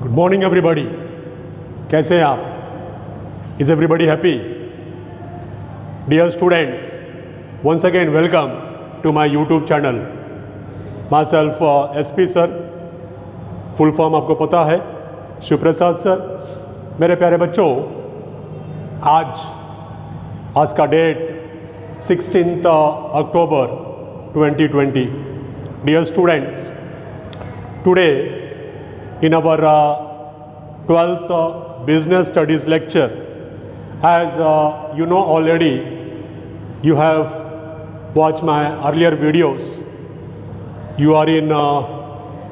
Good morning everybody, कैसे हैं आप? Is everybody happy? Dear students, once again welcome to my YouTube channel. Myself SP sir, full form आपको पता है, Shivprasad sir. मेरे प्यारे बच्चों, आज का डेट 16 अक्टूबर 2020। Dear students, today in our 12th business studies lecture, as you know already, you have watched my earlier videos. You are in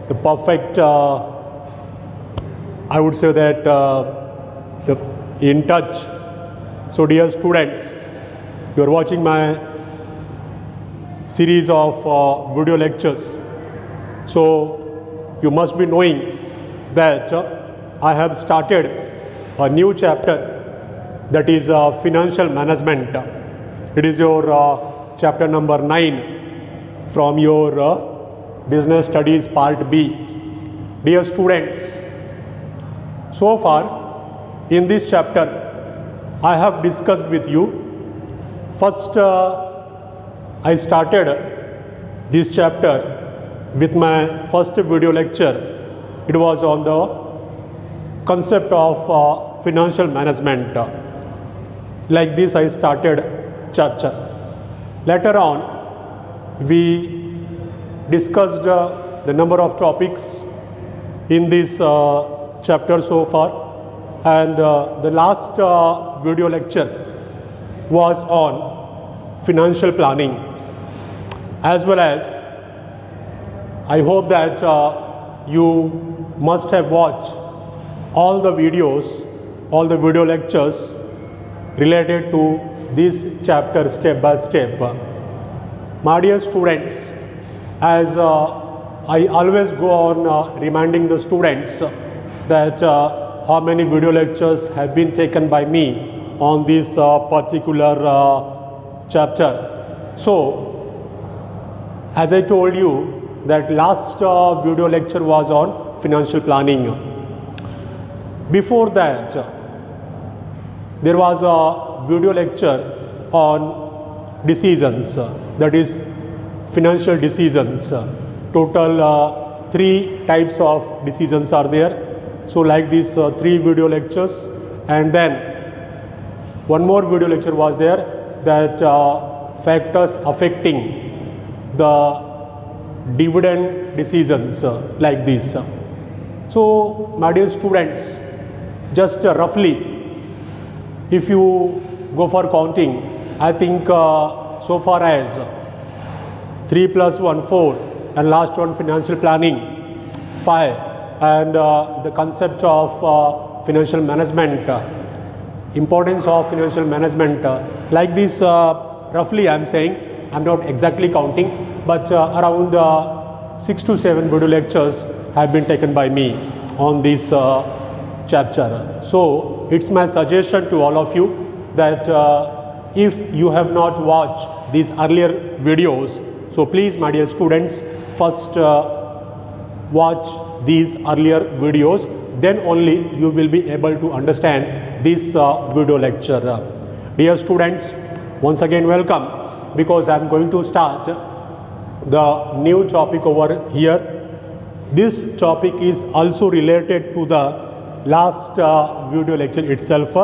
the perfect, I would say that in touch. So dear students, you are watching my series of video lectures. So you must be knowing that I have started a new chapter, that is financial management. It is your chapter number 9 from your business studies part B. Dear students, so far in this chapter I have discussed with you. First I started this chapter with my first video lecture. It was on the concept of financial management. Like this I started chapter. Later on we discussed the number of topics in this chapter so far, and the last video lecture was on financial planning, as well as I hope that you must have watched all the videos, all the video lectures related to this chapter step by step. My dear students, as I always go on reminding the students that how many video lectures have been taken by me on this particular chapter. So, as I told you, that last video lecture was on financial planning. Before that, there was a video lecture on decisions, that is financial decisions. Total 3 types of decisions are there. So like these 3 video lectures, and then one more video lecture was there, that factors affecting the dividend decisions, like this. So my dear students, just roughly if you go for counting, I think so far as 3 plus 1 4, and last one financial planning 5, and the concept of financial management, importance of financial management, like this roughly I am saying. I am not exactly counting, but around 6 to 7 video lectures have been taken by me on this chapter. So it's my suggestion to all of you that if you have not watched these earlier videos, so please my dear students, first watch these earlier videos, then only you will be able to understand this video lecture. Dear students, once again welcome, because I am going to start the new topic over here. This topic is also related to the last video lecture itself.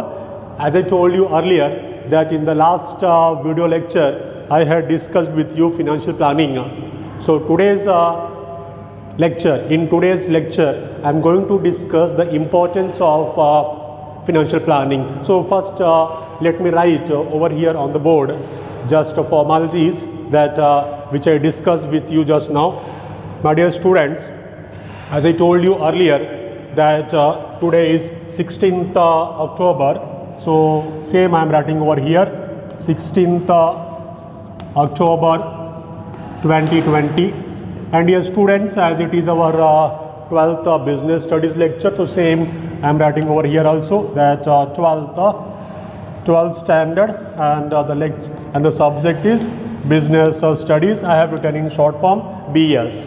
As I told you earlier, that in the last video lecture I had discussed with you financial planning. So today's in today's lecture I am going to discuss the importance of financial planning. So first let me write over here on the board just formalities that which I discussed with you just now. My dear students, as I told you earlier that today is 16th October. So same I am writing over here, 16th October 2020. And dear students, as it is our 12th business studies lecture, so same I am writing over here also, that 12th standard, and the lecture and the subject is business studies. I have written in short form BS.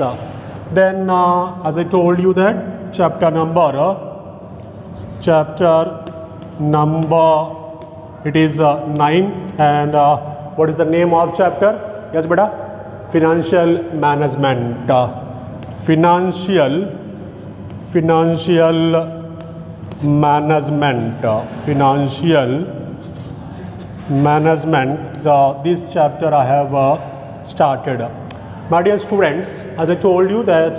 Then as I told you that chapter number chapter number, it is 9, and what is the name of chapter? Yes beta, financial management. Financial management. This chapter I have started. My dear students, as I told you that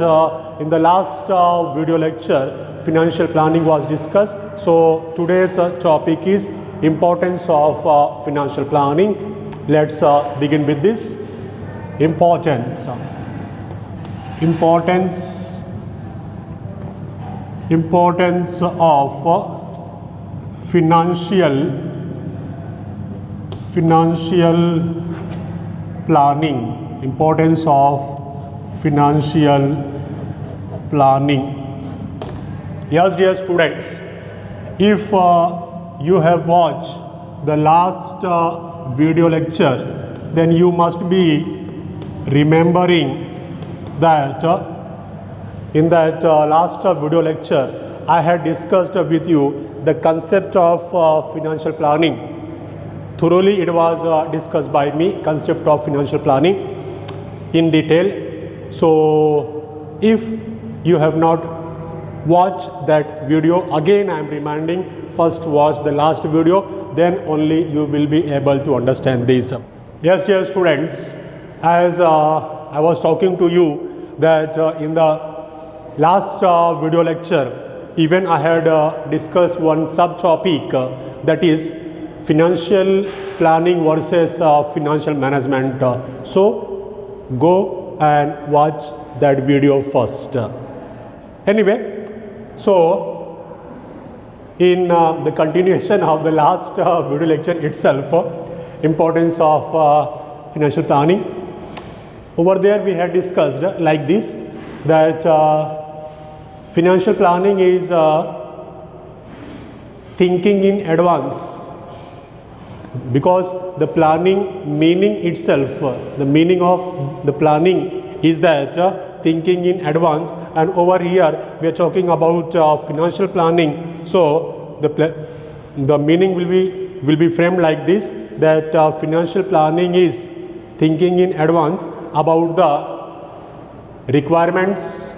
in the last video lecture, financial planning was discussed. So today's topic is importance of financial planning. Let's begin with this. Importance of financial planning. Importance of financial planning. Yes, dear students, if you have watched the last video lecture, then you must be remembering that in that last video lecture I had discussed with you the concept of financial planning. Thoroughly it was discussed by me, concept of financial planning in detail. So if you have not watched that video, again I am reminding, first watch the last video, then only you will be able to understand this. Yes, dear students, as I was talking to you that in the last video lecture, even I had discussed one subtopic, that is financial planning versus financial management. So go and watch that video first. Anyway, so in the continuation of the last video lecture itself, importance of financial planning, over there we had discussed like this, that financial planning is thinking in advance, because the planning meaning itself, the meaning of the planning is that thinking in advance, and over here we are talking about financial planning. So the meaning will be framed like this, that financial planning is thinking in advance about the requirements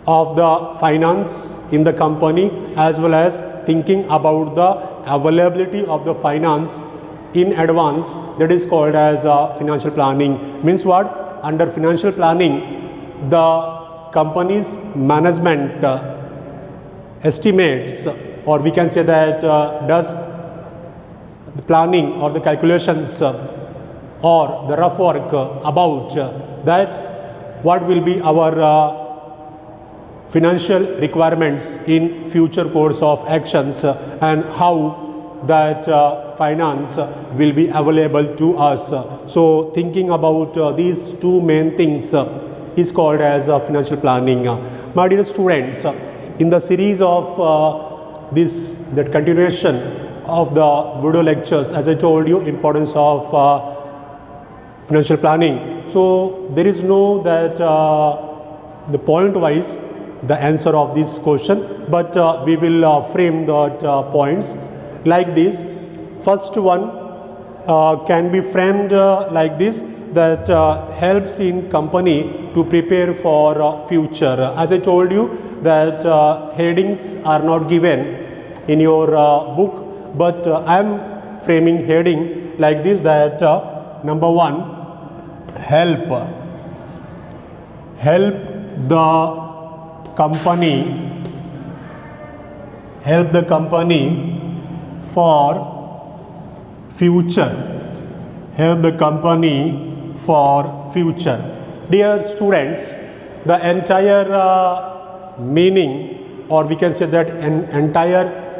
of the finance in the company, as well as thinking about the availability of the finance in advance. That is called as financial planning. Means what? Under financial planning, the company's management estimates, or we can say that does the planning or the calculations or the rough work about that what will be our financial requirements in future course of actions, and how that finance will be available to us. So thinking about these two main things is called as financial planning. My dear students, in the series of that continuation of the video lectures, as I told you, importance of financial planning. So there is no that the point wise the answer of this question, but we will frame that points like this. First one can be framed like this, that helps in company to prepare for future. As I told you that headings are not given in your book, but I am framing heading like this, that number one, help the company for future. Dear students, the entire meaning, or we can say that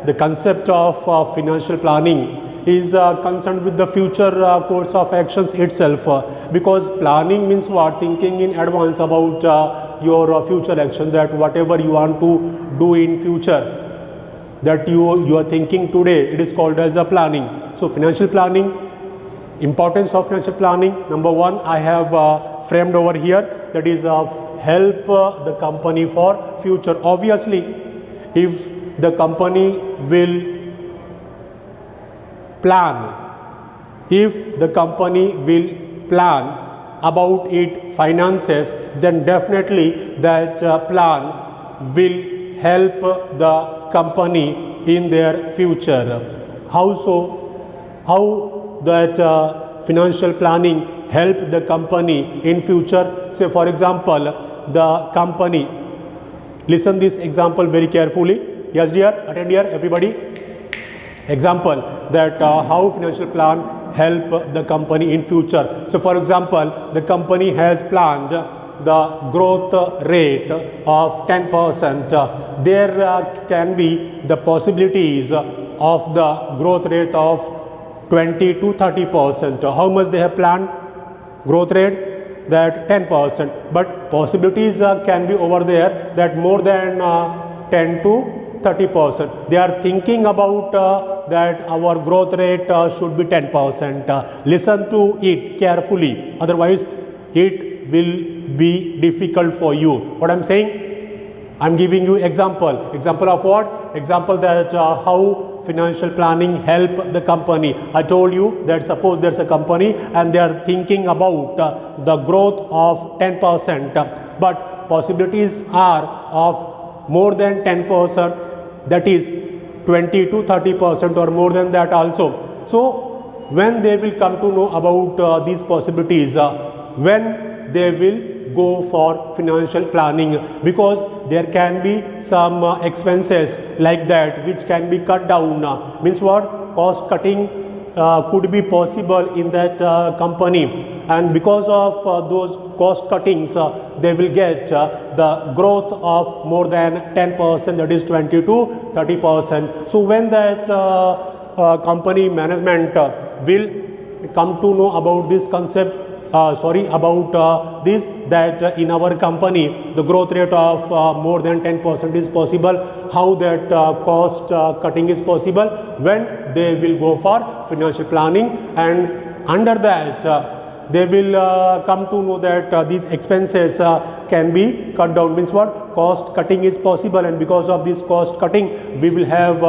the concept of financial planning is concerned with the future course of actions itself, because planning means what? Thinking in advance about your future action, that whatever you want to do in future, that you are thinking today, it is called as a planning. So financial planning, importance of financial planning, number one I have framed over here, that is help the company for future. Obviously, if the company will plan, if the company will plan about its finances, then definitely that plan will help the company in their future. How so? How that financial planning help the company in future? Say for example, the company, listen this example very carefully. Yes dear, attend here everybody. Example that how financial plan help the company in future. So for example, the company has planned the growth rate of 10%. There can be the possibilities of the growth rate of 20 to 30%. How much they have planned growth rate? That 10%, but possibilities can be over there that more than 10 to 30%. They are thinking about that our growth rate should be 10%. Listen to it carefully, otherwise it will be difficult for you. What I'm saying? I'm giving you example. Example of what? Example that how financial planning help the company. I told you that suppose there's a company and they are thinking about the growth of 10%, but possibilities are of more than 10%, that is 20 to 30% or more than that also. So when they will come to know about these possibilities, when they will go for financial planning, because there can be some expenses like that which can be cut down. Means what? Cost cutting could be possible in that company, and because of those cost cuttings they will get the growth of more than 10%, that is 20 to 30%. So when that company management will come to know about this concept, about this, that in our company the growth rate of more than 10% is possible, how that cost cutting is possible, when they will go for financial planning, and under that they will come to know that these expenses can be cut down. Means what? Cost cutting is possible, and because of this cost cutting we will have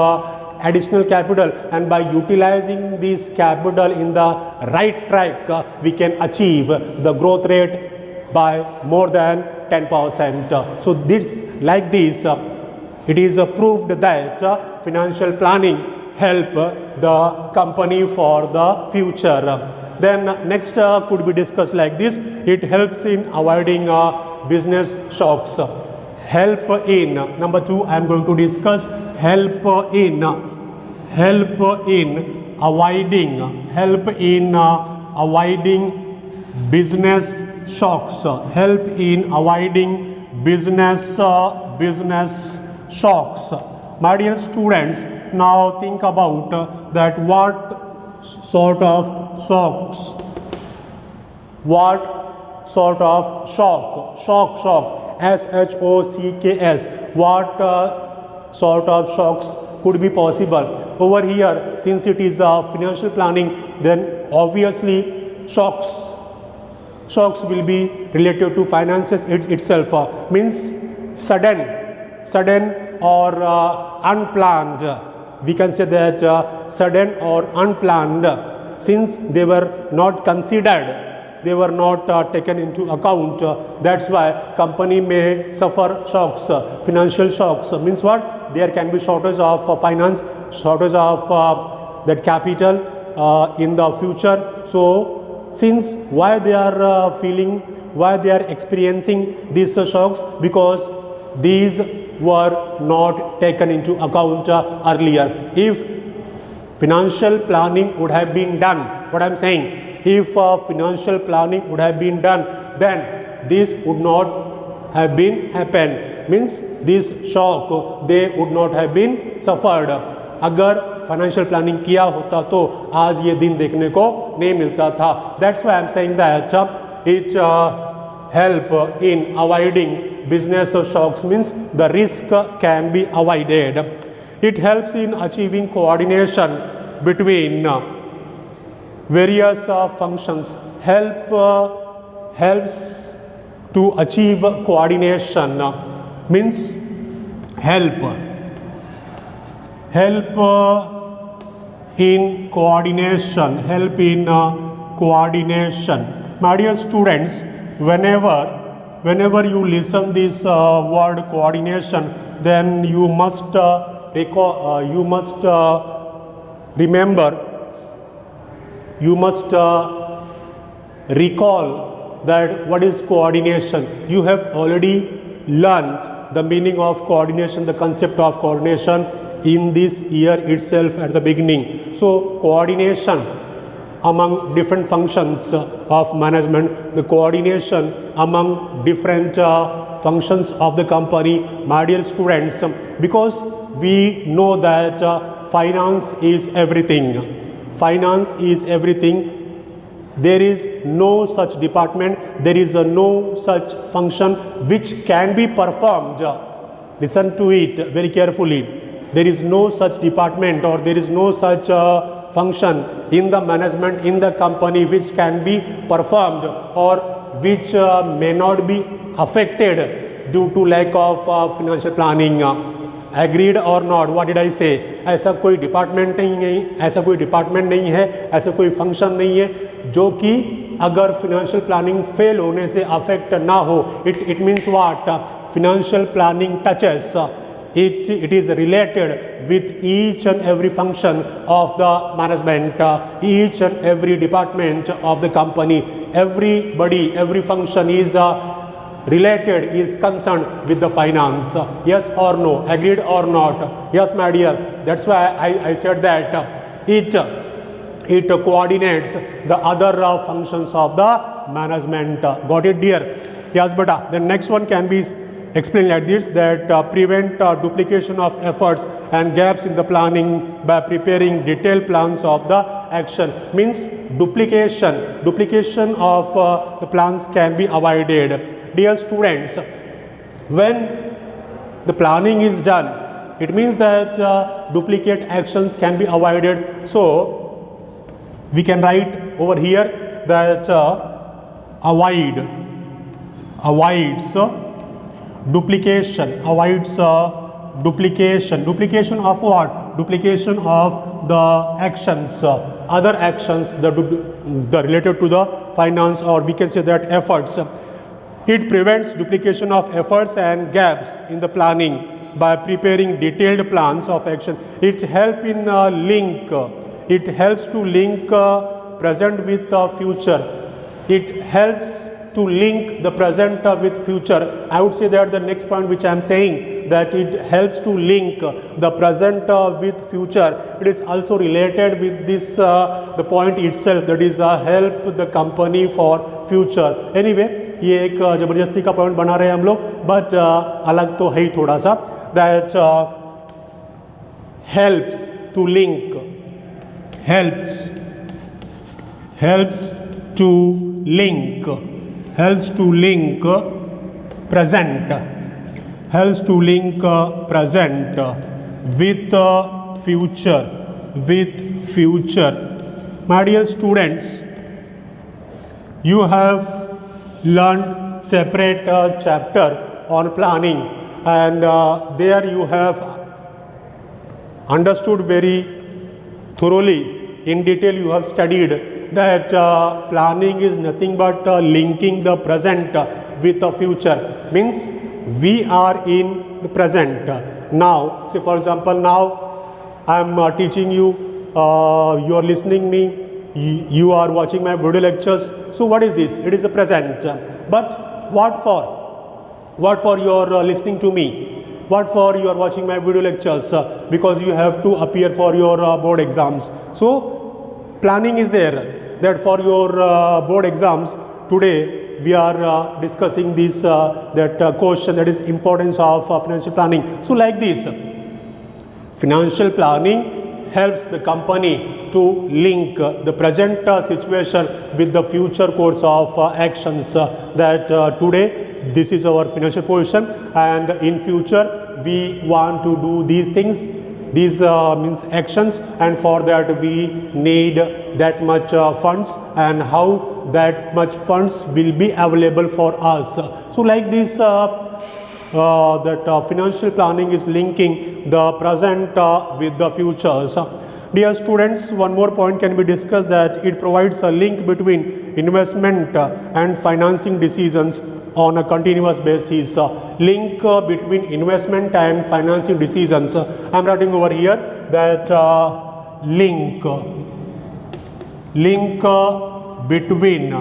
additional capital, and by utilizing this capital in the right track we can achieve the growth rate by more than 10%. So this, like this, it is proved that financial planning help the company for the future. Then next could be discussed like this. It helps in avoiding business shocks. Help in, number 2 I am going to discuss help in avoiding business shocks. Help in avoiding business shocks. My dear students, now think about that what sort of shocks, what sort of shock, SHOCKS, what sort of shocks could be possible over here. Since it is financial planning, then obviously shocks will be related to finances itself. Means sudden or unplanned. We can say that sudden or unplanned, since they were not considered, they were not taken into account. That's why company may suffer shocks, financial shocks. Means what? There can be shortage of finance, shortage of that capital in the future. So since why they are experiencing these shocks? Because these were not taken into account earlier. If financial planning would have been done, what I am saying, if financial planning would have been done, then this would not have been happened. Means this shock they would not have been suffered. अगर financial planning किया होता तो आज ये दिन देखने को नहीं मिलता था. That's why I am saying that it help in avoiding business shocks. Means the risk can be avoided. It helps in achieving coordination between various functions. Helps to achieve coordination. Means help help in coordination, help in coordination. My dear students, whenever you listen this word coordination, then you must remember, you must recall that what is coordination. You have already learned the meaning of coordination, the concept of coordination in this year itself at the beginning. So coordination among different functions of management, the coordination among different functions of the company, my dear students, because we know that finance is everything. Finance is everything. There is no such department, there is no such function which can be performed. Listen to it very carefully. There is no such department or there is no such function in the management, in the company, which can be performed or which may not be affected due to lack of financial planning. Agreed और not, what did I से? ऐसा कोई department नहीं, ऐसा कोई department नहीं है, ऐसा कोई फंक्शन नहीं है जो कि अगर फिनेंशियल प्लानिंग फेल होने से अफेक्ट ना हो. It means what? Financial planning touches, it is related with each and every function of the management, each and every department of the company. Everybody, every function is related, is concerned with the finance. Yes or no? Agreed or not? Yes, my dear. That's why I said that it coordinates the other functions of the management. Got it, dear? Yes, beta. The next one can be explained like this, that prevent duplication of efforts and gaps in the planning by preparing detailed plans of the action. Means duplication of the plans can be avoided. Dear students, when the planning is done, it means that duplicate actions can be avoided. So we can write over here that avoids duplication, avoids duplication of what? Duplication of the actions, other actions that related to the finance, or we can say that efforts. It prevents duplication of efforts and gaps in the planning by preparing detailed plans of action. It helps in it helps to link present with future. It helps to link the present with future. I would say that the next point which I am saying, that it helps to link the present with future, it is also related with this the point itself, that is help the company for future. Anyway, ये एक ज़बरदस्ती का point बना रहे हैं हम लोग, but अलग तो है ही थोड़ा सा. That helps to link present with future. My dear students, you have learned separate chapter on planning, and there you have understood very thoroughly, in detail you have studied that planning is nothing but linking the present with the future. Means we are in the present now. Say for example, now I am teaching you, you are listening me, you are watching my video lectures. So what is this? It is a present. But what for? What for you are listening to me? What for you are watching my video lectures? Because you have to appear for your board exams. So planning is there, that for your board exams today we are discussing this question, that is importance of financial planning. So like this, financial planning helps the company to link the present situation with the future course of actions, that today this is our financial position and in future we want to do these things, these means actions, and for that we need that much funds, and how that much funds will be available for us. So like this financial planning is linking the present with the futures. Dear students, one more point can be discussed, that it provides a link between investment and financing decisions on a continuous basis. Link between investment and financing decisions. I am writing over here that link between,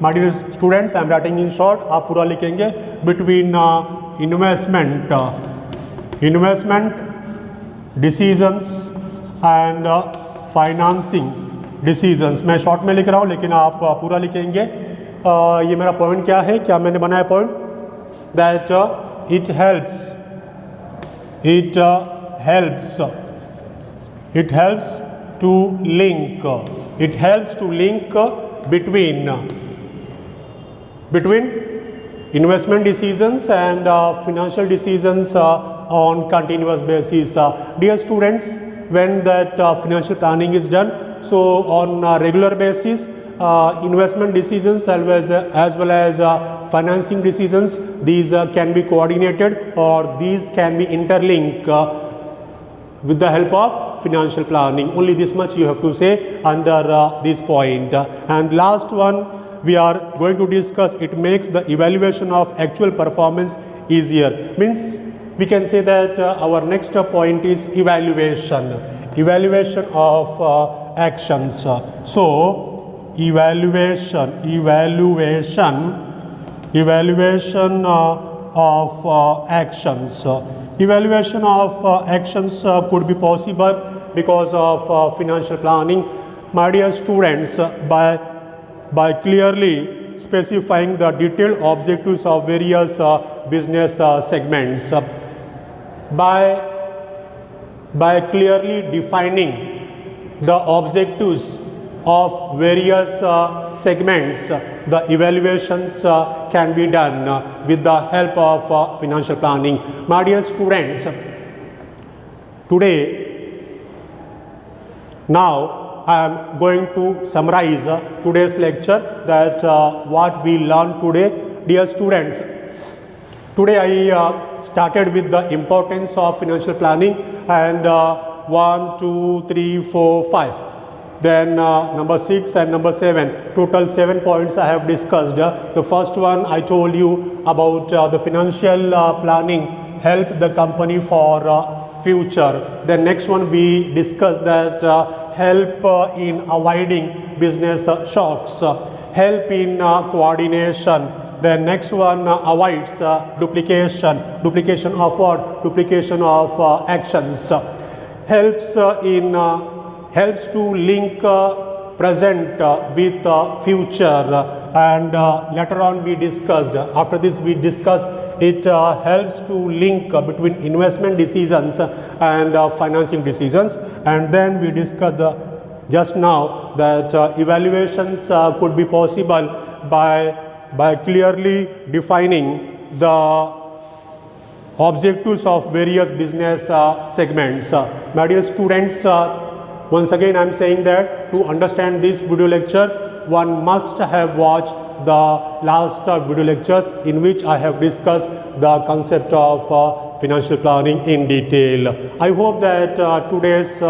my dear students, I am writing in short, आप पूरा लिखेंगे, between investment decisions and financing decisions. मैं short में लिख रहा हूँ लेकिन आप पूरा लिखेंगे. ये मेरा पॉइंट क्या है, क्या मैंने बनाया point, that it helps to link between investment decisions and financial decisions on continuous basis. Dear students, when that financial planning is done, so on a regular basis, investment decisions as well as financing decisions, these can be coordinated or these can be interlinked with the help of financial planning. Only this much you have to say under this point. And last one we are going to discuss, it makes the evaluation of actual performance easier. Means we can say that our next point is evaluation of actions. So evaluation of actions. Evaluation of actions could be possible because of financial planning. My dear students, by clearly specifying the detailed objectives of various business segments, by clearly defining the objectives of various segments, the evaluations can be done with the help of financial planning. My dear students, now I am going to summarize today's lecture, that what we learned today. Dear students, today I started with the importance of financial planning, and 1, 2, 3, 4, 5. Then number 6 and number 7, total 7 points I have discussed. The first one I told you about the financial planning help the company for future. The next one we discussed that help in avoiding business shocks, help in coordination. The next one avoids duplication of what? Duplication of actions. Helps to link present with future, and later on we discussed, after this we discussed, it helps to link between investment decisions and financing decisions. And then we discussed just now that evaluations could be possible by clearly defining the objectives of various business segments. My dear students, once again I am saying that to understand this video lecture, one must have watched the last video lectures in which I have discussed the concept of financial planning in detail. I hope that today's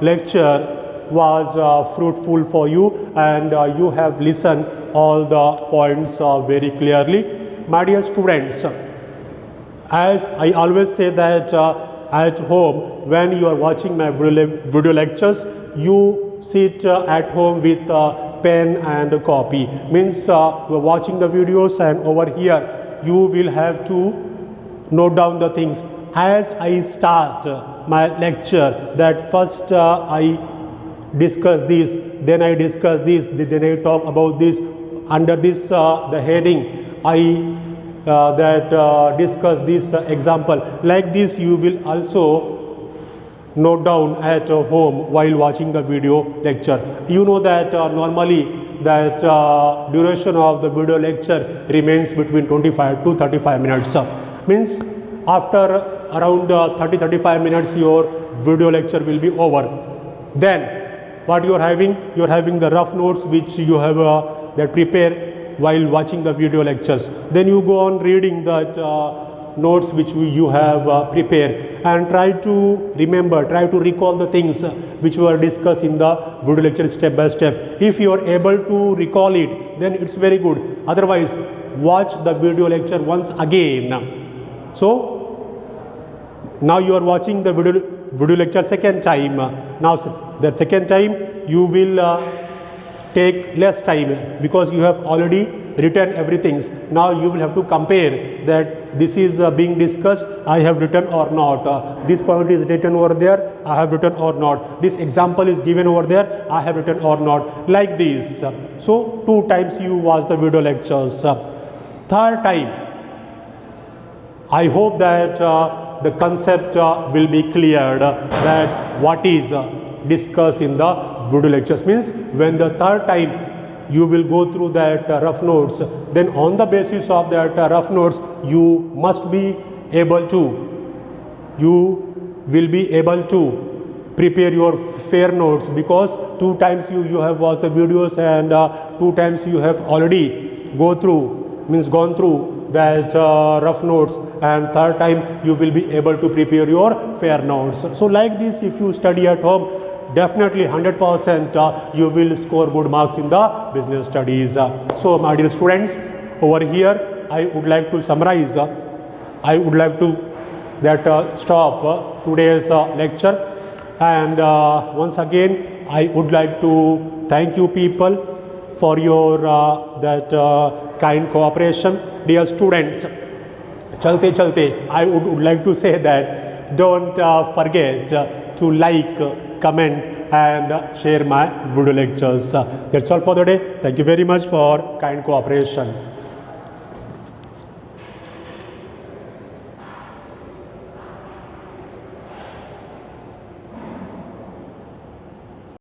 lecture was fruitful for you, and you have listened all the points very clearly. My dear students, as I always say that at home, when you are watching my video lectures, you sit at home with pen and copy. Means you are watching the videos, and over here you will have to note down the things. As I start my lecture, that first I discuss this, then I discuss this, then I talk about this. Under this the heading, I discuss this example. Like this you will also note down at home while watching the video lecture. You know that normally that duration of the video lecture remains between 25 to 35 minutes. Means after around 30-35 minutes your video lecture will be over. Then what you are having? You are having the rough notes which you have that prepare while watching the video lectures. Then you go on reading that notes which you have prepared, and try to remember, try to recall the things which were discussed in the video lecture step by step. If you are able to recall it, then it's very good. Otherwise, watch the video lecture once again. So now you are watching the video lecture second time. Now that second time you will take less time because you have already written everything. Now you will have to compare that this is being discussed, I have written or not. This point is written over there, I have written or not. This example is given over there, I have written or not. Like this. So 2 times you watch the video lectures. Third time, I hope that the concept will be cleared, that what is discussed in the video lectures. Means when the third time you will go through that rough notes, then on the basis of that rough notes you must be able to, you will be able to prepare your fair notes, because 2 times you have watched the videos and 2 times you have already gone through that rough notes, and third time you will be able to prepare your fair notes. So like this, if you study at home, definitely 100% you will score good marks in the business studies. So my dear students, over here I would like to summarize, I would like to stop today's lecture, and once again I would like to thank you people for your kind cooperation. Dear students, chalte chalte, I would like to say that don't forget to like, comment and share my video lectures. That's all for the day. Thank you very much for kind cooperation.